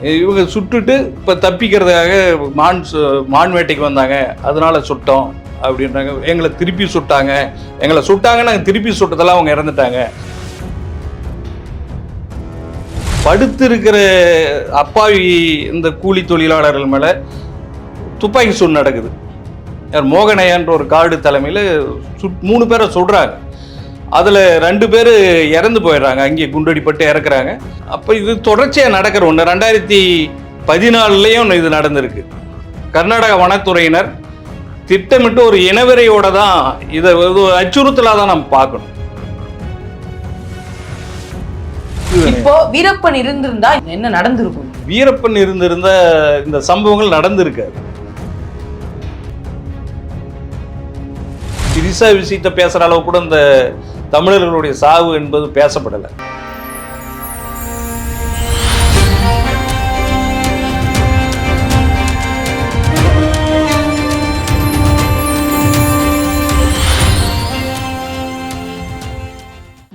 இவங்க சுட்டுட்டு இப்போ தப்பிக்கிறதுக்காக மான் வேட்டைக்கு வந்தாங்க, அதனால சுட்டோம் அப்படின்றாங்க. எங்களை திருப்பி சுட்டாங்க, நாங்கள் திருப்பி சுட்டதெல்லாம் அவங்க இறந்துட்டாங்க. படுத்து இருக்கிற அப்பாவி இந்த கூலி தொழிலாளர்கள் மேலே துப்பாக்கி சூடு நடக்குது. மோகனையான்ற ஒரு காடு தலைமையில் 3 பேரை சுடுறாங்க. அதில் 2 பேர் இறந்து போயிடுறாங்க, அங்கே குண்டடிப்பட்டு இறக்குறாங்க. அப்போ இது தொடர்ச்சியாக நடக்கிற ஒன்று. 2014 இது நடந்திருக்கு. கர்நாடக வனத்துறையினர் திட்டமிட்டு ஒரு இனவெறியோட தான் இதை அச்சுறுத்தலாக தான் நம்ம பார்க்கணும். இப்போ வீரப்பன் இருந்திருந்தா என்ன நடந்திருக்கும்? வீரப்பன் இருந்திருந்த இந்த சம்பவங்கள் நடந்திருக்காது. திரிசா விஷயத்தை பேசுற அளவு கூட இந்த தமிழர்களுடைய சாவு என்பது பேசப்படலை.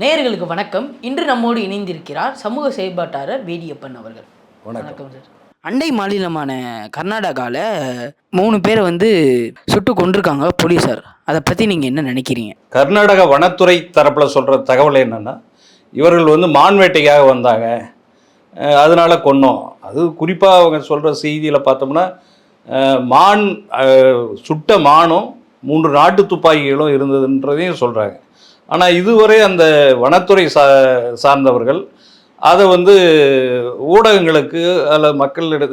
நேயர்களுக்கு வணக்கம். இன்று நம்மோடு இணைந்திருக்கிறார் சமூக செயற்பாட்டாளர் வேதியப்பன் அவர்கள். வணக்கம் சார். அண்டை மாநிலமான கர்நாடகாவில் 3 பேரை சுட்டு கொண்டிருக்காங்க போலீஸார். அதை பற்றி நீங்கள் என்ன நினைக்கிறீங்க? கர்நாடக வனத்துறை தரப்பில் சொல்கிற தகவல் என்னென்னா, இவர்கள் மான் வேட்டைக்காக வந்தாங்க, அதனால கொன்னோம். அது குறிப்பாக அவங்க சொல்கிற செய்தியில் பார்த்தோம்னா, சுட்ட மானும் 3 நாட்டு துப்பாக்கிகளும் இருந்ததுன்றதையும் சொல்கிறாங்க. ஆனால் இதுவரை அந்த வனத்துறை சார்ந்தவர்கள் அதை ஊடகங்களுக்கு அல்ல மக்களிட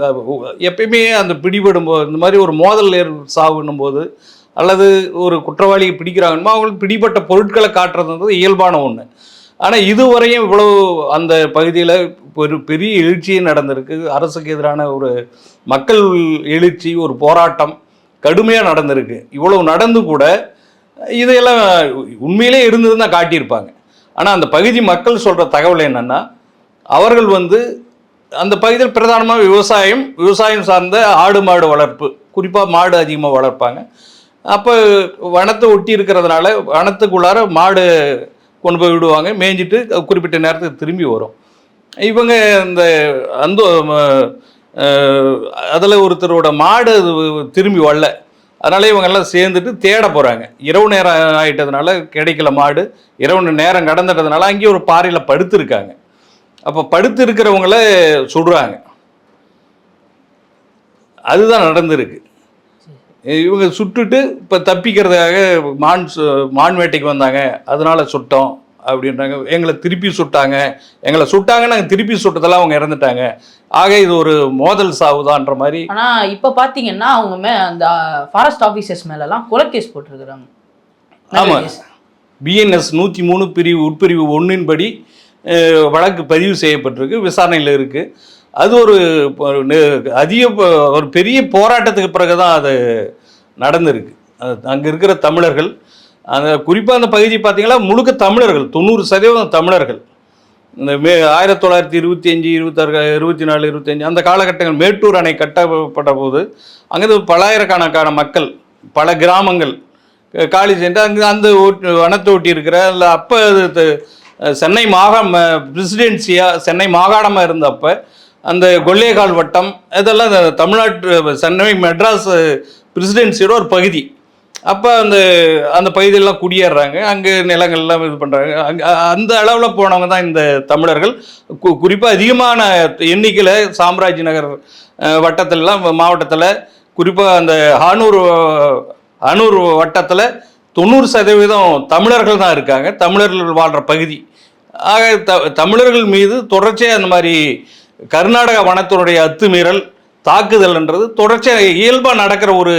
எப்பயுமே அந்த பிடிபடும்போது இந்த மாதிரி ஒரு மோதல் சாவுன்னும் போது அல்லது ஒரு குற்றவாளியை பிடிக்கிறாங்கன்னா அவங்களுக்கு பிடிப்பட்ட பொருட்களை காட்டுறது இயல்பான ஒன்று. ஆனால் இதுவரையும் இவ்வளவு அந்த பகுதியில் ஒரு பெரிய எழுச்சியே நடந்திருக்கு. அரசுக்கு எதிரான ஒரு மக்கள் எழுச்சி, ஒரு போராட்டம் கடுமையாக நடந்திருக்கு. இவ்வளவு நடந்து கூட இதையெல்லாம் உண்மையிலே இருந்ததுன்னு தான் காட்டியிருப்பாங்க. ஆனால் அந்த பகுதி மக்கள் சொல்கிற தகவல் என்னென்னா, அவர்கள் அந்த பகுதியில் பிரதானமாக விவசாயம் சார்ந்த ஆடு மாடு வளர்ப்பு, குறிப்பாக மாடு அதிகமாக வளர்ப்பாங்க. அப்போ வனத்தை ஒட்டி இருக்கிறதுனால வனத்துக்குள்ளார மாடு கொண்டு போய் விடுவாங்க, மேய்ஞ்சிட்டு குறிப்பிட்ட நேரத்துக்கு திரும்பி வரும். இவங்க அந்த அதில் ஒருத்தரோட மாடு திரும்பி வரல, அதனால இவங்கெல்லாம் சேர்ந்துட்டு தேட போகிறாங்க. இரவு நேரம் ஆகிட்டதுனால கிடைக்கல மாடு, இரவு நேரம் கடந்துட்டதுனால அங்கேயே ஒரு பாறையில் படுத்துருக்காங்க. அப்போ படுத்து இருக்கிறவங்கள சுடுறாங்க. அதுதான் நடந்திருக்கு. இவங்க சுட்டுட்டு இப்போ தப்பிக்கிறதுக்காக மான் வேட்டைக்கு வந்தாங்க, அதனால சுட்டோம் அப்படின்றாங்க. எங்களை திருப்பி சுட்டாங்க, நாங்கள் திருப்பி சுட்டதெல்லாம் அவங்க இறந்துட்டாங்க. ஆக இது ஒரு மோதல் சாவுதான்ற மாதிரி. ஆனால் இப்போ பார்த்தீங்கன்னா அவங்க அந்த ஃபாரஸ்ட் ஆஃபீஸர்ஸ் மேலெல்லாம் கொலை கேஸ் போட்டிருக்கிறாங்க. ஆமாம், BNS 103 பிரிவு உட்பிரிவு 1 படி வழக்கு பதிவு செய்யப்பட்டிருக்கு, விசாரணையில் இருக்குது. அது ஒரு பெரிய போராட்டத்துக்கு பிறகு தான் அது நடந்திருக்கு. அங்கே இருக்கிற தமிழர்கள், அந்த குறிப்பாக அந்த பகுதி பார்த்திங்கன்னா முழுக்க தமிழர்கள், 90% தமிழர்கள். இந்த 1925, 26, 24, 25 அந்த காலகட்டங்கள் மேட்டூர் அணை கட்டப்பட்ட போது அங்கே பலாயிரக்கணக்கான மக்கள் பல கிராமங்கள் காலி சென்று அங்கே அந்த வனத்தை ஒட்டி இருக்கிற இல்லை அப்போ சென்னை சென்னை மாகாணமாக இருந்தப்போ அந்த கொல்லேகால் வட்டம் இதெல்லாம் தமிழ்நாட்டு சென்னை மெட்ராஸ் பிரசிடென்சியோட ஒரு பகுதி. அப்போ அந்த பகுதியெல்லாம் குடியேறாங்க, அங்கே நிலங்கள்லாம் இது பண்ணுறாங்க. அந்த அளவில் போனவங்க தான் இந்த தமிழர்கள். குறிப்பாக அதிகமான எண்ணிக்கையில் சாம்ராஜ் நகர் வட்டத்திலலாம் மாவட்டத்தில், குறிப்பாக அந்த ஹனூர் வட்டத்தில் 90% தமிழர்கள் தான் இருக்காங்க, தமிழர்கள் வாழ்கிற பகுதி. ஆக தமிழர்கள் மீது தொடர்ச்சியாக அந்த மாதிரி கர்நாடக வனத்தினுடைய அத்துமீறல் தாக்குதல்ன்றது தொடர்ச்சியாக இயல்பாக நடக்கிற ஒரு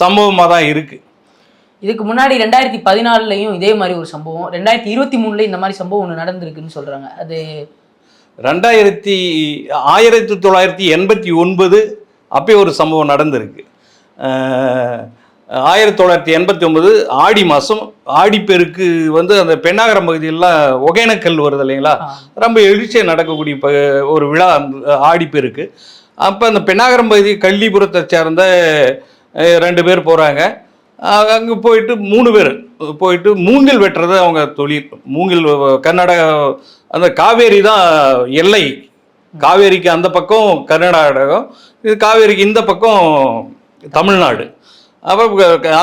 சம்பவமாக தான் இருக்குது. இதுக்கு முன்னாடி 2014 இதே மாதிரி ஒரு சம்பவம், 2023 இந்த மாதிரி சம்பவம் ஒன்று நடந்திருக்குன்னு சொல்கிறாங்க. அது 1989 அப்போ ஒரு சம்பவம் நடந்திருக்கு. 1989 ஆடி மாதம் ஆடிப்பெருக்கு அந்த பெண்ணாகரம் பகுதியெல்லாம் ஒகேனக்கல் வருது இல்லைங்களா, ரொம்ப எழுச்சியாக நடக்கக்கூடிய ஒரு விழா ஆடிப்பெருக்கு. அப்போ அந்த பெண்ணாகரம் பகுதி கள்ளிபுரத்தை சேர்ந்த 2 பேர் போகிறாங்க. அங்கே போயிட்டு 3 பேர் போயிட்டு மூங்கில் வெட்டுறது அவங்க தொழில். மூங்கில் கர்நாடகா அந்த காவேரி தான் எல்லை காவேரிக்கு அந்த பக்கம் கர்நாடகம், இது காவேரிக்கு இந்த பக்கம் தமிழ்நாடு. அப்போ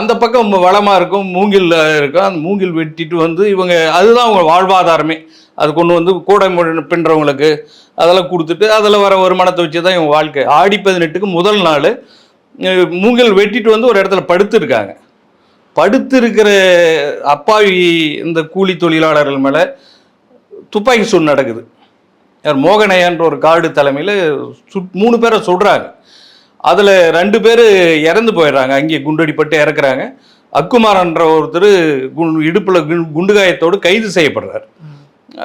அந்த பக்கம் வளமாக இருக்கும், மூங்கில் இருக்கும். அந்த மூங்கில் வெட்டிட்டு வந்து இவங்க அதுதான் அவங்க வாழ்வாதாரமே. அது கொண்டு வந்து கூடை பின்றவங்களுக்கு அதெல்லாம் கொடுத்துட்டு அதில் வர வருமானத்தை வச்சு தான் இவங்க வாழ்க்கை. ஆடி 18க்கு முதல் நாள் மூங்கில் வெட்டிட்டு வந்து ஒரு இடத்துல படுத்துருக்காங்க. படுத்திருக்கிற அப்பாவி இந்த கூலி தொழிலாளர்கள் மேலே துப்பாக்கி சூடு நடக்குது. மோகனையான்ற ஒரு காடு தலைமையில் 3 பேரை சுடுறாங்க. அதில் 2 பேர் இறந்து போயிடுறாங்க, அங்கே குண்டடிப்பட்டு இறக்குறாங்க. அக்குமாரன்ற ஒருத்தர் இடுப்பில் குண்டுகாயத்தோடு கைது செய்யப்படுறார்.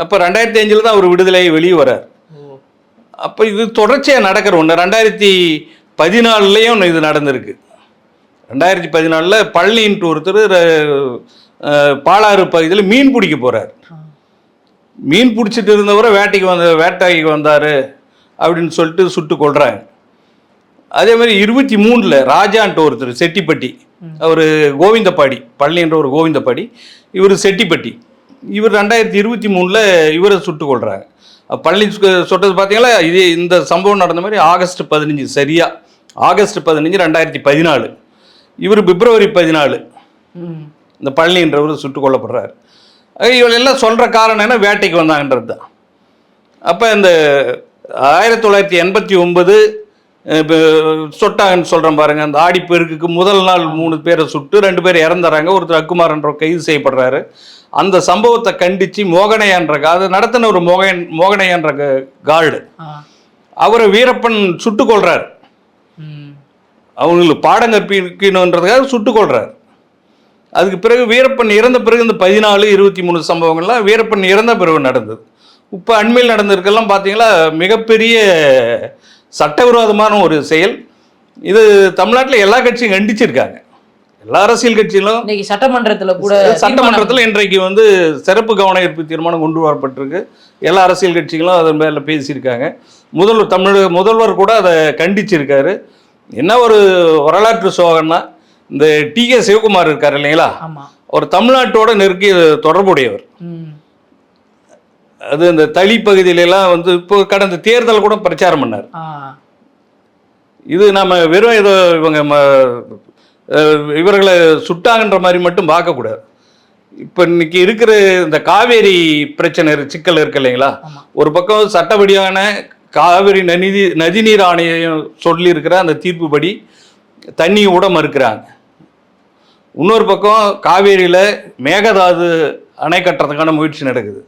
அப்போ 2005 தான் அவர் விடுதலை வெளியே வர்றார். அப்போ இது தொடர்ச்சியாக நடக்கிற ஒன்று. 2014 இது நடந்திருக்கு. 2014 பழனின்ட்டு ஒருத்தர் பாலாறு பகுதியில் மீன் பிடிக்க போகிறார். மீன் பிடிச்சிட்டு இருந்தவரை வேட்டைக்கு வந்தார் அப்படின்னு சொல்லிட்டு சுட்டு கொள்கிறாங்க. அதே மாதிரி 23 ராஜான்ட்டு ஒருத்தர் செட்டிப்பட்டி, அவர் கோவிந்தப்பாடி, பழனின்ற ஒரு கோவிந்தப்பாடி, இவர் செட்டிப்பட்டி. இவர் 2023 இவரை சுட்டு கொள்கிறாங்க. பழனி சுட்டது பார்த்தீங்களா? இந்த சம்பவம் நடந்த மாதிரி ஆகஸ்ட் 15, சரியா ஆகஸ்ட் 15 2014. இவர் பிப்ரவரி 14 இந்த பழனின்றவர் சுட்டுக் கொல்லப்படுறார். இவள் எல்லாம் சொல்கிற காரணம் என்ன? வேட்டைக்கு வந்தாங்கன்றது தான். அப்போ இந்த 1989 சொட்டாங்கன்னு சொல்கிறேன் பாருங்கள். அந்த ஆடிப்பெருக்குக்கு முதல் நாள் 3 பேரை சுட்டு 2 பேர் இறந்துறாங்க. ஒருத்தர் அக்குமாரன்ற கைது செய்யப்படுறாரு. அந்த சம்பவத்தை கண்டித்து மோகனையான்ற அதை நடத்தின ஒரு மோகனையான்ற கார்டு அவரை வீரப்பன் சுட்டு கொள்றார். அவங்களுக்கு பாடம் கற்பிக்கணுன்றதுக்காக சுட்டு கொள்றார். அதுக்கு பிறகு வீரப்பன் இறந்த பிறகு இந்த 14, 23 சம்பவங்கள்லாம் வீரப்பன் இறந்த பிறகு நடந்தது. இப்போ அண்மையில் நடந்திருக்கெல்லாம் பார்த்தீங்களா, மிகப்பெரிய சட்டவிரோதமான ஒரு செயல். இது தமிழ்நாட்டில் எல்லா கட்சியும் கண்டிச்சிருக்காங்க. எல்லா அரசியல் கட்சிகளும் சட்டமன்றத்தில் இன்றைக்கு வந்து சிறப்பு கவன ஈர்ப்பு தீர்மானம் கொண்டு வரப்பட்டிருக்கு. எல்லா அரசியல் கட்சிகளும் அதன் மேலே பேசியிருக்காங்க. தமிழக முதல்வர் கூட அதை கண்டிச்சிருக்காரு. என்ன ஒரு வரலாற்று சோகம்னா, இந்த டி.கே. சிவகுமார் இருக்கார் இல்லைங்களா, ஒரு தமிழ்நாட்டோட நெருங்கிய தொடர்புடையவர். அது இந்த தளி பகுதியிலெல்லாம் வந்து இப்போ கடந்த தேர்தல் கூட பிரச்சாரம் பண்ணார். இது நம்ம வெறும் ஏதோ இவர்களை சுட்டாங்கன்ற மாதிரி மட்டும் பார்க்கக்கூடாது. இப்போ இன்னைக்கு இருக்கிற இந்த காவேரி பிரச்சனை சிக்கல் இருக்கு இல்லைங்களா, ஒரு பக்கம் சட்டப்படியான காவிரி நதிநீர் ஆணையம் சொல்லியிருக்கிற அந்த தீர்ப்புப்படி தண்ணி கூட மறுக்கிறாங்க. இன்னொரு பக்கம் காவேரியில் மேகதாது அணை கட்டுறதுக்கான முயற்சி நடக்குது.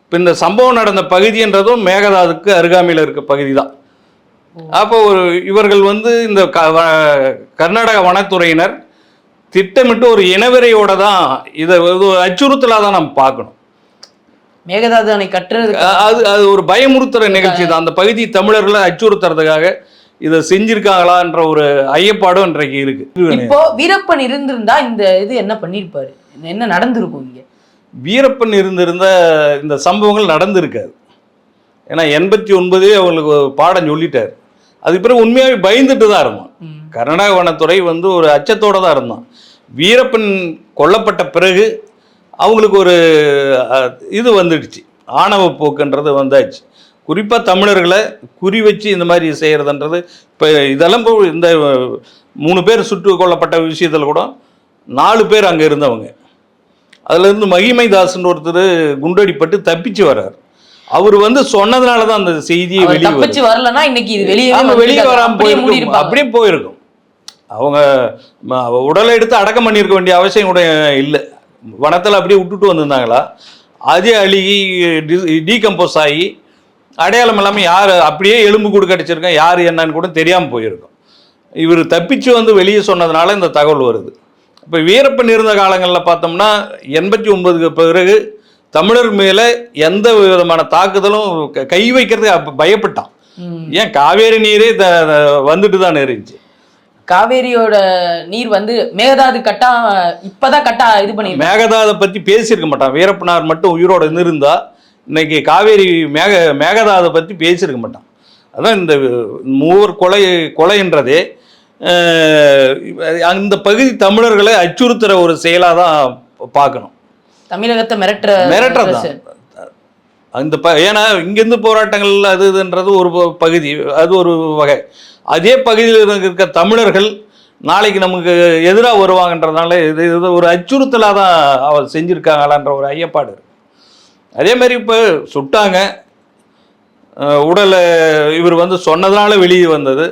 இப்போ இந்த சம்பவம் நடந்த பகுதின்றதும் மேகதாதுக்கு அருகாமையில் இருக்க பகுதி தான். அப்போ இவர்கள் வந்து இந்த கர்நாடக வனத்துறையினர் திட்டமிட்டு ஒரு இனவெறியோட தான் இதை அச்சுறுத்தலாக தான் நம்ம பார்க்கணும். மேகதாது அணை கட்டுறது அது ஒரு பயமுறுத்துற நிகழ்ச்சி தான். அந்த பகுதி தமிழர்களை அச்சுறுத்துறதுக்காக இதை செஞ்சிருக்காங்களான்ற ஒரு ஐயப்பாடும் இன்றைக்கு இருக்கு. இப்போ வீரப்பன் இருந்திருந்தா இந்த இது என்ன பண்ணிருப்பாரு, என்ன நடந்திருக்கும்? இங்க வீரப்பன் இருந்திருந்த இந்த சம்பவங்கள் நடந்திருக்காது. ஏன்னா 89 அவங்களுக்கு பாடம் சொல்லிட்டார். அதுக்கு பிறகு உண்மையாகவே பயந்துட்டு தான் இருந்தான். கர்நாடக வனத்துறை வந்து ஒரு அச்சத்தோடு தான் இருந்தான். வீரப்பன் கொல்லப்பட்ட பிறகு அவங்களுக்கு ஒரு இது வந்துடுச்சு, ஆணவ போக்குன்றது வந்தாச்சு. குறிப்பாக தமிழர்களை குறி வச்சு இந்த மாதிரி செய்கிறதுன்றது. இப்போ இதெல்லாம் இந்த 3 பேர் சுட்டு கொல்லப்பட்ட விஷயத்தில் கூட 4 பேர் அங்கே இருந்தவங்க. அதுலேருந்து மகிமைதாசன் ஒருத்தர் குண்டடிப்பட்டு தப்பிச்சு வர்றார். அவர் வந்து சொன்னதுனால தான் அந்த செய்தியை வெளியே வராமல் போயிருக்கும். அப்படியே போயிருக்கும். அவங்க உடலை எடுத்து அடக்கம் பண்ணியிருக்க வேண்டிய அவசியம் கூட இல்லை. வனத்தில் அப்படியே விட்டுட்டு வந்திருந்தாங்களா, அதே அழுகி டீகம்போஸ் ஆகி அடையாளம் இல்லாமல் யார் அப்படியே எலும்பு கூடு கடிச்சிருக்கேன் யார் என்னன்னு கூட தெரியாமல் போயிருக்கும். இவர் தப்பிச்சு வந்து வெளியே சொன்னதுனால இந்த தகவல் வருது. இப்போ வீரப்பன் இருந்த காலங்களில் பார்த்தோம்னா 89க்கு பிறகு தமிழர் மேலே எந்த விதமான தாக்குதலும் கை வைக்கிறதுக்கு பயப்பட்டான். ஏன் காவேரி நீரே வந்துட்டு தான் இருந்துச்சு. காவேரியோட நீர் வந்து மேகதாது கட்டா இப்பதான் கட்டா இது பண்ணி மேகதாதை பற்றி பேசியிருக்க மாட்டான். வீரப்பனார் மட்டும் உயிரோட இருந்திருந்தா இன்னைக்கு காவேரி மேகதாதை பற்றி பேசியிருக்க மாட்டான். அதான் இந்த 3 கொலைன்றதே அந்த பகுதி தமிழர்களை அச்சுறுத்துற ஒரு செயலாக தான் பார்க்கணும். தமிழகத்தை மிரட்டுறதான். அந்த ஏன்னா இங்கேருந்து போராட்டங்கள் அது இதுன்றது ஒரு பகுதி, அது ஒரு வகை. அதே பகுதியில் இருக்க தமிழர்கள் நாளைக்கு நமக்கு எதிராக வருவாங்கன்றதுனால இது ஒரு அச்சுறுத்தலாக தான் அவர் செஞ்சுருக்காங்களான்ற ஒரு ஐயப்பாடு இருக்கு. அதே மாதிரி இப்போ சுட்டாங்க, உடலை இவர் வந்து சொன்னதுனால வெளியே வந்தது.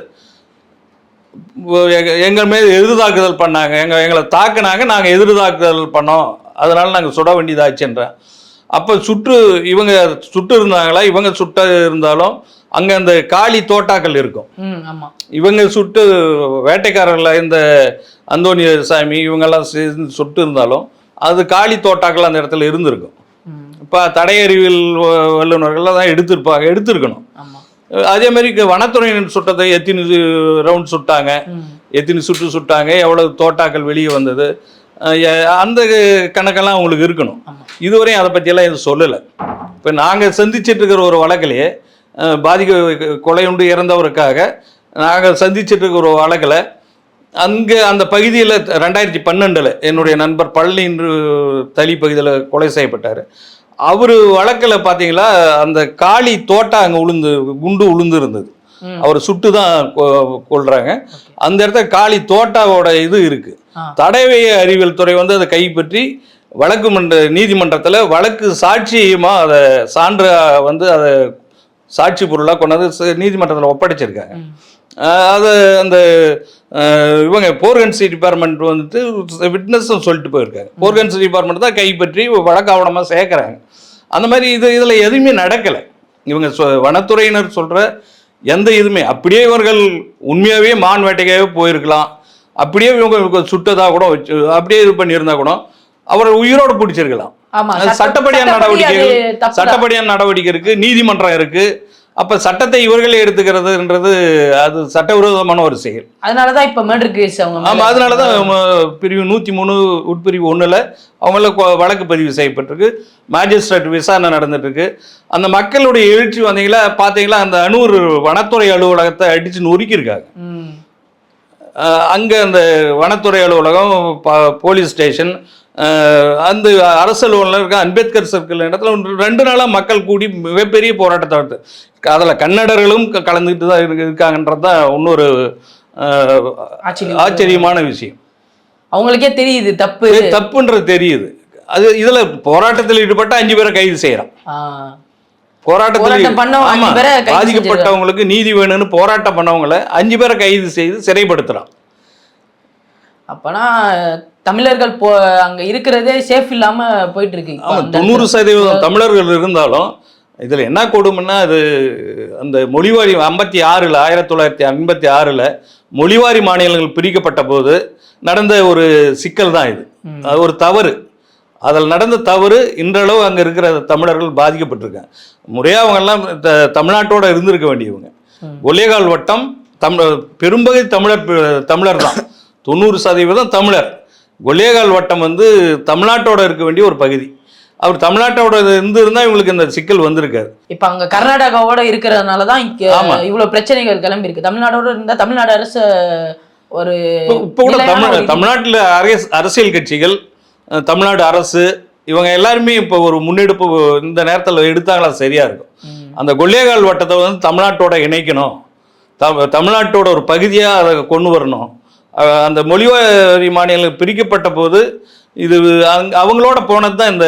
எங்கள் மேல் எதிர்தாக்குதல் பண்ணாங்க, எங்களை தாக்குனாங்க, நாங்கள் எதிர்தாக்குதல் பண்ணோம், அதனால் நாங்கள் சுட வேண்டியதாச்சுன்றேன். அப்போ இவங்க சுட்டு இருந்தாங்களா, இவங்க சுட்ட இருந்தாலும் அங்கே அந்த காளி தோட்டாக்கள் இருக்கும். இவங்க சுட்டு வேட்டைக்காரர்கள் இந்த அந்தோணி சாமி இவங்கெல்லாம் சுட்டு இருந்தாலும் அது காளி தோட்டாக்கள் அந்த இடத்துல இருந்திருக்கும். இப்போ தடையறிவியல் வல்லுநர்கள் தான் எடுத்திருக்கணும். அதே மாதிரி வனத்துறையினர் சுட்டதை எத்தனை ரவுண்ட் சுட்டாங்க, எத்தனை சுட்டாங்க, எவ்வளவு தோட்டாக்கள் வெளியே வந்தது, அந்த கணக்கெல்லாம் அவங்களுக்கு இருக்கணும். இதுவரையும் அதை பற்றியெல்லாம் எதுவும் சொல்லலை. இப்போ நாங்கள் சந்திச்சிட்டு இருக்கிற ஒரு வழக்கிலேயே கொலையுண்டு இறந்தவருக்காக நாங்கள் சந்திச்சிட்டு இருக்கிற ஒரு வழக்கில் அங்கே அந்த பகுதியில் 2012 என்னுடைய நண்பர் பழனி தளி பகுதியில் கொலை செய்யப்பட்டார். அவர் வழக்கில் பார்த்தீங்களா அந்த காளி தோட்டா அங்கே குண்டு உளுந்து இருந்தது. அவர் சுட்டு தான் கொள்றாங்க. அந்த இடத்துல காளி தோட்டாவோட இது இருக்கு. தடயவியல் அறிவியல் துறை வந்து அதை கைப்பற்றி நீதிமன்றத்தில் வழக்கு சாட்சியமாக அதை சான்று வந்து அதை சாட்சி பொருளாக கொண்டாந்து நீதிமன்றத்தில் ஒப்படைச்சிருக்காங்க. அது அந்த இவங்க போர்கன்சி டிபார்ட்மெண்ட் வந்துட்டு விட்னஸ் சொல்லிட்டு போயிருக்காங்க. போர்கன்சி டிபார்ட்மெண்ட் தான் கைப்பற்றி வழக்கு ஆவணமாக சேர்க்குறாங்க. அந்த மாதிரி இதில் எதுவுமே நடக்கலை. இவங்க வனத்துறையினர் சொல்கிற எந்த இதுவுமே அப்படியே இவர்கள் உண்மையாகவே மான் வேட்டைக்காகவே போயிருக்கலாம், அப்படியே இவங்க சுட்டதாக கூட வச்சு அப்படியே இது பண்ணியிருந்தா கூட அவரை உயிரோடு பிடிச்சிருக்கலாம். சட்டப்படியான நடவடிக்கை இருக்கு, நீதிமன்றம் இருக்கு. அப்ப சட்டத்தை இவர்களே எடுத்துக்கிறதுன்றது அது சட்டவிரோதமான ஒரு செயல். அதனாலதான் இப்ப மர்டர் கேஸ் அவங்க அதனாலதான் பிரிவு 103 உட்பிரிவு 1ல அவங்கள வழக்கு பதிவு செய்யப்பட்டிருக்கு. மேஜிஸ்ட்ரேட் விசாரணை நடந்துட்டு இருக்கு. அந்த மக்களுடைய எழுச்சி வந்தீங்களா பாத்தீங்களா, அந்த அனூர் வனத்துறை அலுவலகத்தை அடிச்சு நொறுக்கியிருக்காங்க. அங்க அந்த வனத்துறை அலுவலகம், போலீஸ் ஸ்டேஷன், அந்த அரசு அலுவலகம் இருக்க அம்பேத்கர் சர்க்கிள் இடத்துல 2 நாளாக மக்கள் கூடி மிகப்பெரிய போராட்டத்தை வந்து அதில் கன்னடர்களும் கலந்துக்கிட்டு தான் இருக்காங்கன்றது தான் இன்னொரு ஆச்சரியமான விஷயம். அவங்களுக்கே தெரியுது தப்புன்றது தெரியுது. அது இதில் போராட்டத்தில் ஈடுபட்ட 5 பேரை கைது செய்யறான். போராட்டத்தில் பாதிக்கப்பட்டவங்களுக்கு நீதி வேணும்னு போராட்டம் பண்ணவங்களை 5 பேரை கைது செய்து சிறைப்படுத்துறான். அப்பனா தமிழர்கள் அங்க இருக்கிறதே சேஃப் இல்லாம போயிட்டு இருக்கு. 90% தமிழர்கள் இருந்தாலும் இதுல என்ன கொடுமைன்னா, அது அந்த மொழிவாரி 1956 மொழிவாரி மாநிலங்கள் பிரிக்கப்பட்ட போது நடந்த ஒரு சிக்கல் தான் இது. அது ஒரு தவறு. அதில் நடந்த தவறு இன்றளவு அங்கே இருக்கிற தமிழர்கள் பாதிக்கப்பட்டிருக்காங்க. முறையாக அவங்கெல்லாம் தமிழ்நாட்டோட இருந்திருக்க வேண்டியவங்க. ஒல்லேகால் வட்டம் பெரும்பகுதி தமிழர் தான், 90% தமிழர். ஒல்லேகால் வட்டம் வந்து தமிழ்நாட்டோட இருக்க வேண்டிய ஒரு பகுதி. அவர் தமிழ்நாட்டோட இருந்தா இவங்களுக்கு இந்த சிக்கல் வந்திருக்காது. இப்ப அங்க கர்நாடகாவோட இருக்கிறதுனாலதான் இவ்வளவு பிரச்சனைகள் கிளம்பி இருக்கு. தமிழ்நாடோட இருந்தா தமிழ்நாடு அரசு ஒரு இப்ப கூட தமிழ்நாட்டில் அரசியல் கட்சிகள், தமிழ்நாடு அரசு, இவங்க எல்லாருமே இப்போ ஒரு முன்னெடுப்பு இந்த நேரத்தில் எடுத்தாங்களா சரியா இருக்கும். அந்த கொல்லேகால் வட்டத்தை வந்து தமிழ்நாட்டோட இணைக்கணும், தமிழ்நாட்டோட ஒரு பகுதியாக அதை கொண்டு வரணும். அந்த மொழிவாரி மாநிலங்கள் பிரிக்கப்பட்ட போது இது அவங்களோட போனது தான் இந்த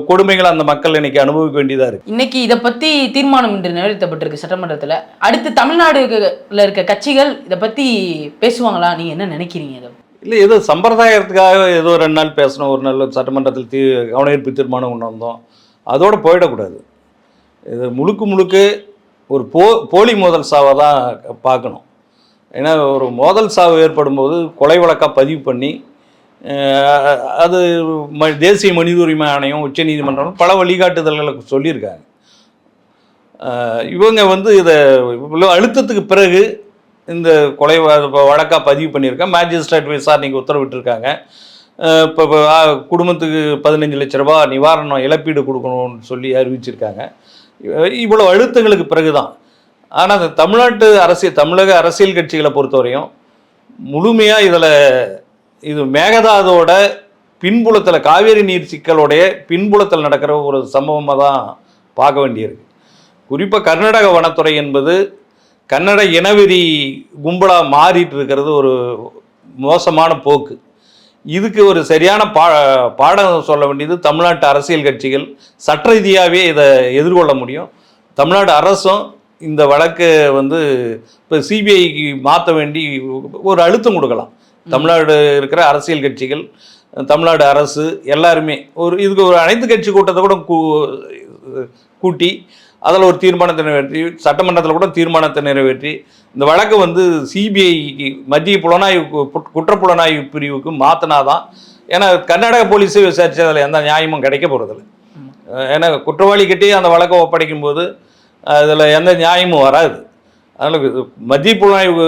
கொடுமைகளை அந்த மக்கள் இன்னைக்கு அனுபவிக்க வேண்டியதா இருக்கு. இன்னைக்கு இதை பத்தி தீர்மானம் இன்று நிறைவேற்றப்பட்டிருக்கு சட்டமன்றத்தில். அடுத்து தமிழ்நாடுல இருக்க கட்சிகள் இதை பத்தி பேசுவாங்களா? நீங்க என்ன நினைக்கிறீங்க? இதை இல்லை, ஏதோ சம்பிரதாயத்துக்காக ஏதோ 2 நாள் பேசணும், ஒரு நாள் சட்டமன்றத்தில் கவனஈர்ப்பு தீர்மானம் கொண்டு வந்தோம், அதோடு போயிடக்கூடாது. இது முழுக்க ஒரு போலி மோதல் சாவை தான் பார்க்கணும். ஏன்னா ஒரு மோதல் சாவு ஏற்படும் போது கொலை வழக்காக பதிவு பண்ணி அது தேசிய மனித உரிமை ஆணையம், உச்சநீதிமன்றம் பல வழிகாட்டுதல்களை சொல்லியிருக்காங்க. இவங்க வந்து இதை இவ்வளோ அழுத்தத்துக்கு பிறகு இந்த கொலை வழக்காக பதிவு பண்ணியிருக்காங்க. மேஜிஸ்ட்ரேட் விசாரணைக்கு உத்தரவிட்டிருக்காங்க. இப்போ குடும்பத்துக்கு 15 லட்ச ரூபா நிவாரணம் இழப்பீடு கொடுக்கணும்னு சொல்லி அறிவிச்சிருக்காங்க. இவ்வளோ அழுத்தங்களுக்கு பிறகு தான். ஆனால் அந்த தமிழக அரசியல் கட்சிகளை பொறுத்தவரையும் முழுமையாக இது மேகதாதோட பின்புலத்தில், காவேரி நீர் சிக்கலோடைய பின்புலத்தில் நடக்கிற ஒரு சம்பவமாக தான் பார்க்க வேண்டியிருக்கு. குறிப்பாக கர்நாடக வனத்துறை என்பது கன்னட இனவெறி கும்பலாக மாறிட்டு இருக்கிறது ஒரு மோசமான போக்கு. இதுக்கு ஒரு சரியான பாடம் சொல்ல வேண்டியது தமிழ்நாட்டு அரசியல் கட்சிகள். சட்ட ரீதியாகவே இதை எதிர்கொள்ள முடியும். தமிழ்நாடு அரசும் இந்த வழக்கை வந்து இப்போ சிபிஐக்கு மாற்ற வேண்டி ஒரு அழுத்தம் கொடுக்கலாம். தமிழ்நாடு இருக்கிற அரசியல் கட்சிகள், தமிழ்நாடு அரசு எல்லாருமே இதுக்கு ஒரு அனைத்து கட்சி கூட்டத்தை கூட கூட்டி அதில் ஒரு தீர்மானத்தை நிறைவேற்றி, சட்டமன்றத்தில் கூட தீர்மானத்தை நிறைவேற்றி இந்த வழக்கை வந்து சிபிஐக்கு, மத்திய புலனாய்வு குற்றப்புலனாய்வு பிரிவுக்கு மாற்றினாதான். ஏன்னா கர்நாடக போலீஸே விசாரித்து அதில் எந்த நியாயமும் கிடைக்க போகிறதில்ல. ஏன்னா குற்றவாளிக்கிட்டே அந்த வழக்கை ஒப்படைக்கும் போது அதில் எந்த நியாயமும் வராது. அதனால் மத்திய புலனாய்வு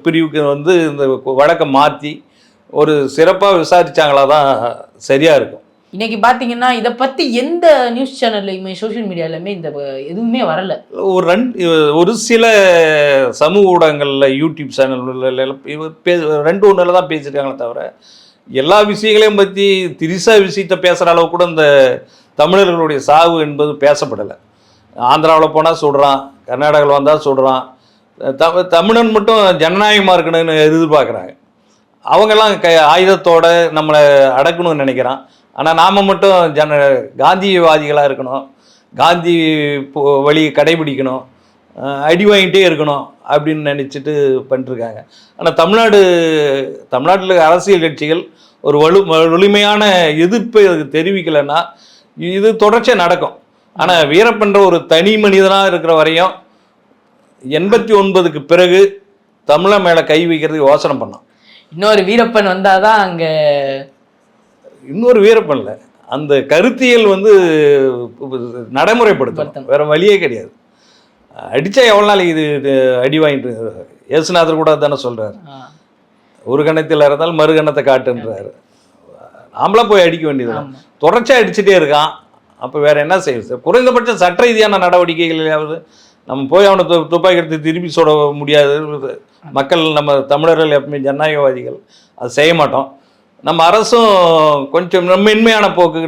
பிரிவுக்கு வந்து இந்த வழக்கை மாற்றி ஒரு சிறப்பாக விசாரித்தாங்களா தான் சரியாக இருக்கும். இன்னைக்கு பார்த்தீங்கன்னா இதை பற்றி எந்த நியூஸ் சேனல்லையுமே சோஷியல் மீடியாலையுமே இந்த எதுவுமே வரலை. ஒரு சில சமூக ஊடகங்களில், யூடியூப் சேனல் ரெண்டு ஒன்றில் தான் பேசியிருக்காங்களே தவிர எல்லா விஷயங்களையும் பற்றி திரிசா விஷயத்தை பேசுகிற அளவு கூட இந்த தமிழர்களுடைய சாவு என்பது பேசப்படலை. ஆந்திராவில் போனால் சொல்கிறான், கர்நாடகாவில் வந்தால் சொல்கிறான். தமிழன் மட்டும் ஜனநாயகமாக இருக்கணும்னு எதிர்பார்க்குறாங்க. அவங்கெல்லாம் ஆயுதத்தோடு நம்மளை அடக்கணும்னு நினைக்கிறான். ஆனால் நாம் மட்டும் காந்தியவாதிகளாக இருக்கணும், காந்தி வழி கடைபிடிக்கணும், அடி வாங்கிட்டே இருக்கணும் அப்படின்னு நினச்சிட்டு பண்ணிட்டுருக்காங்க. ஆனால் தமிழ்நாட்டில் அரசியல் கட்சிகள் ஒரு வலிமையான எதிர்ப்பை தெரிவிக்கலைன்னா இது தொடர்ச்சியாக நடக்கும். ஆனால் வீரப்பன்ற ஒரு தனி மனிதனாக இருக்கிற வரையும் 89க்கு பிறகு தமிழன் மேலே கை வைக்கிறதுக்கு யோசனை பண்ணான். இன்னொரு வீரப்பன் வந்தால் தான் அங்கே இன்னொரு வீரப்பன்ல அந்த கருத்தியல் வந்து நடைமுறைப்படுத்தணும். வேற வழியே கிடையாது. அடித்தா எவ்வளோ நாளைக்கு இது அடி வாங்கிட்டு, இயேசுநாதர் கூட தானே சொல்கிறார், ஒரு கணத்தில் இருந்தால் மறு கணத்தை காட்டுன்றாரு. நாமளாக போய் அடிக்க வேண்டியது. தொடர்ச்சியாக அடிச்சுட்டே இருக்கான். அப்போ வேற என்ன செய்யுது? குறைந்தபட்சம் சட்ட ரீதியான நடவடிக்கைகளையாவது நம்ம போய் அவனை துப்பாக்கி எடுத்து திருப்பி சுட முடியாது. மக்கள், நம்ம தமிழர்கள் எப்பவுமே ஜனநாயகவாதிகள், அது செய்ய மாட்டோம். நம்ம அரசும் கொஞ்சம் மென்மையான போக்கு,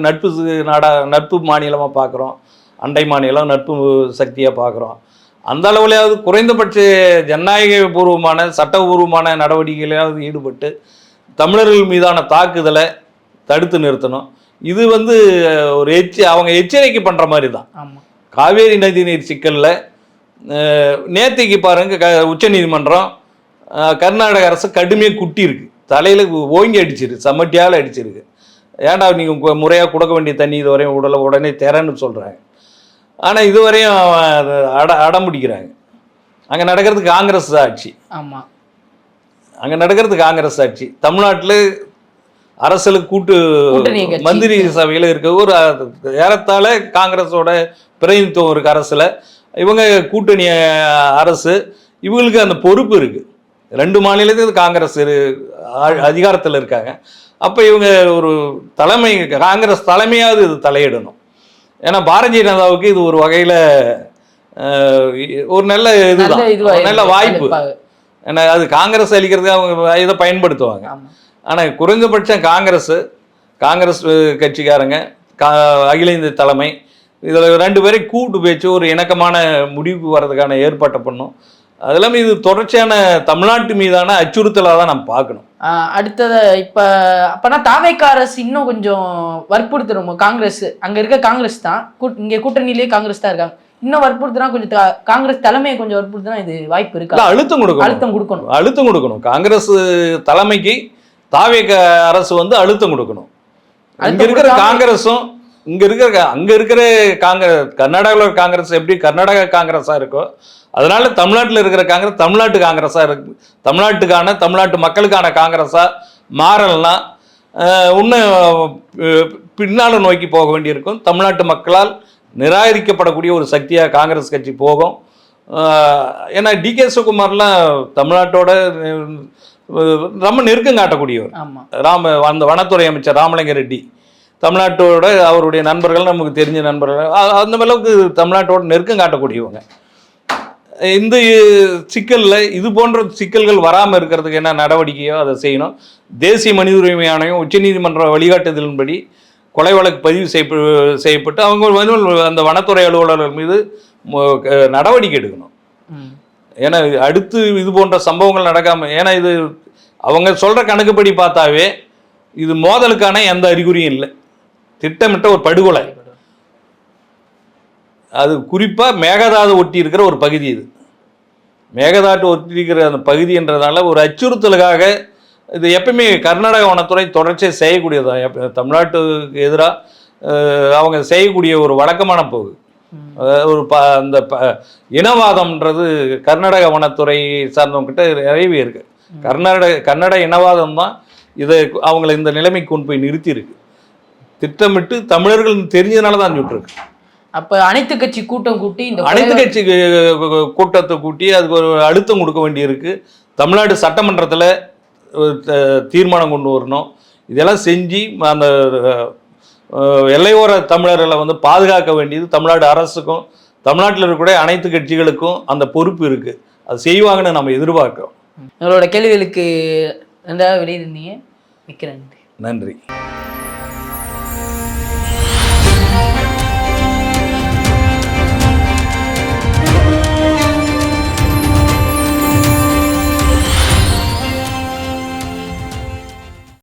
நட்பு மாநிலமாக பார்க்குறோம், அண்டை மாநிலம் நட்பு சக்தியாக பார்க்குறோம். அந்த அளவுலையாவது குறைந்தபட்ச ஜனநாயகபூர்வமான சட்டபூர்வமான நடவடிக்கைகளையாவது ஈடுபட்டு தமிழர்கள் மீதான தாக்குதலை தடுத்து நிறுத்தணும். இது வந்து ஒரு அவங்க எச்சரிக்கை பண்ணுற மாதிரி தான். காவேரி நதிநீர் சிக்கலில் நேற்றுக்கு பாருங்க, உச்சநீதிமன்றம் கர்நாடக அரசு கடுமையாக குட்டியிருக்கு, தலையில் ஓங்கி அடிச்சிருக்கு, சமட்டியால் அடிச்சிருக்கு. ஏன்டா நீங்கள் முறையாக கொடுக்க வேண்டிய தண்ணி இதுவரையும் உடனே தரேன்னு சொல்கிறாங்க. ஆனால் இதுவரையும் அடம்பிடிக்கிறாங்க. அங்கே நடக்கிறது காங்கிரஸ் ஆட்சி. ஆமாம், அங்கே நடக்கிறது காங்கிரஸ் ஆட்சி. தமிழ்நாட்டில் அரசியலுக்கு கூட்டு மந்திரி சபையில் இருக்க ஒரு ஏறத்தாழ காங்கிரஸோட பிரதிநிதித்துவம் இருக்கு அரசில். இவங்க கூட்டணி அரசு, இவங்களுக்கு அந்த பொறுப்பு இருக்குது. 2 மாநிலத்துக்கு காங்கிரஸ் அதிகாரத்தில் இருக்காங்க. அப்போ இவங்க ஒரு காங்கிரஸ் தலைமையாவது இது தலையிடணும். ஏன்னா பாரதிய ஜனதாவுக்கு இது ஒரு வகையில் ஒரு நல்ல நல்ல வாய்ப்பு. ஏன்னா அது காங்கிரஸ் அளிக்கிறதுக்கு அவங்க இதை பயன்படுத்துவாங்க. ஆனால் குறைந்தபட்சம் காங்கிரஸ் கட்சிக்காரங்க, அகில இந்திய தலைமை இதில் 2 பேரை கூட்டு பேச்சு ஒரு இணக்கமான முடிவுக்கு வர்றதுக்கான ஏற்பாட்டை பண்ணும். அது இல்லாமல் இது தொடர்ச்சியான தமிழ்நாட்டு மீதான அச்சுறுத்தலாக தான் நம்ம பார்க்கணும். அடுத்தது இப்போ அப்போனா தாவேக அரசு இன்னும் கொஞ்சம் வற்புறுத்தணும். காங்கிரஸ், அங்கே இருக்க காங்கிரஸ் தான், இங்கே கூட்டணியிலேயே காங்கிரஸ் தான் இருக்காங்க. இன்னும் வற்புறுத்தினா கொஞ்சம் காங்கிரஸ் தலைமையை கொஞ்சம் வற்புறுத்தினா இது வாய்ப்பு இருக்கு. அழுத்தம் கொடுக்கணும். காங்கிரஸ் தலைமைக்கு தாவேக அரசு வந்து அழுத்தம் கொடுக்கணும். அங்கே இருக்கிற காங்கிரஸும் அங்கே இருக்கிற கர்நாடகாவில் காங்கிரஸ் எப்படி கர்நாடகா காங்கிரஸாக இருக்கோ, அதனால தமிழ்நாட்டில் இருக்கிற காங்கிரஸ் தமிழ்நாட்டு காங்கிரஸாக இருக்கு. தமிழ்நாட்டு மக்களுக்கான காங்கிரஸாக மாறலைன்னா இன்னும் பின்னால் நோக்கி போக வேண்டியிருக்கும். தமிழ்நாட்டு மக்களால் நிராகரிக்கப்படக்கூடிய ஒரு சக்தியாக காங்கிரஸ் கட்சி போகும். ஏன்னா டிகே சிவகுமார்லாம் தமிழ்நாட்டோட ரொம்ப நெருக்கம் காட்டக்கூடியவர். அந்த வனத்துறை அமைச்சர் ராமலிங்க ரெட்டி தமிழ்நாட்டோட அவருடைய நண்பர்கள், நமக்கு தெரிஞ்ச நண்பர்கள், அந்த அளவுக்கு தமிழ்நாட்டோட நெருக்கம் காட்டக்கூடியவங்க. இந்த சிக்கலில் இது போன்ற சிக்கல்கள் வராமல் இருக்கிறதுக்கு என்ன நடவடிக்கையோ அதை செய்யணும். தேசிய மனித உரிமை ஆணையம் உச்சநீதிமன்ற வழிகாட்டுதலின்படி கொலை வழக்கு பதிவு செய்யப்பட்டு அவங்க வந்து அந்த வனத்துறை அலுவலர்கள் மீது நடவடிக்கை எடுக்கணும். ஏன்னா அடுத்து இது போன்ற சம்பவங்கள் நடக்காம, ஏன்னா இது அவங்க சொல்ற கணக்குப்படி பார்த்தாவே இது மோதலுக்கான எந்த அறிகுறியும் இல்லை, திட்டமிட்ட ஒரு படுகொலை. அது குறிப்பா மேகதாது ஒட்டி இருக்கிற ஒரு பகுதி, இது மேகதாட்டு ஒட்டி இருக்கிற அந்த பகுதின்றதால ஒரு அச்சுறுத்தலுக்காக இது எப்பயுமே கர்நாடக வனத்துறை தொடர்ச்சியாக செய்யக்கூடியதான். தமிழ்நாட்டுக்கு எதிராக அவங்க செய்யக்கூடிய ஒரு வழக்கமான போகு. ஒரு அந்த இனவாதம்ன்றது கர்நாடக வனத்துறை சார்ந்தவங்ககிட்ட நிறையவே இருக்கு. கன்னட இனவாதம் தான் இதை அவங்கள இந்த நிலைமைக்கு கொண்டு போய் நிறுத்தி இருக்கு. திட்டமிட்டு தமிழர்கள் தெரிஞ்சதுனால தான் சுட்டுருக்கு. அப்ப அனைத்து கட்சி கூட்டம் கூட்டி இந்த அனைத்து கட்சி கூட்டத்தை கூட்டி அதுக்கு ஒரு அழுத்தம் கொடுக்க வேண்டியிருக்கு. தமிழ்நாடு சட்டமன்றத்தில் தீர்மானம் கொண்டு வரணும். இதெல்லாம் செஞ்சு அந்த எல்லையோர தமிழர்களை வந்து பாதுகாக்க வேண்டியது தமிழ்நாடு அரசுக்கும் தமிழ்நாட்டில் இருக்கக்கூடிய அனைத்து கட்சிகளுக்கும் அந்த பொறுப்பு இருக்குது. அது செய்வாங்கன்னு நம்ம எதிர்பார்க்கிறோம். உங்களோட கேள்விகளுக்கு நன்றாக வெளியிருந்தீங்க. மிக்க நன்றி. நன்றி.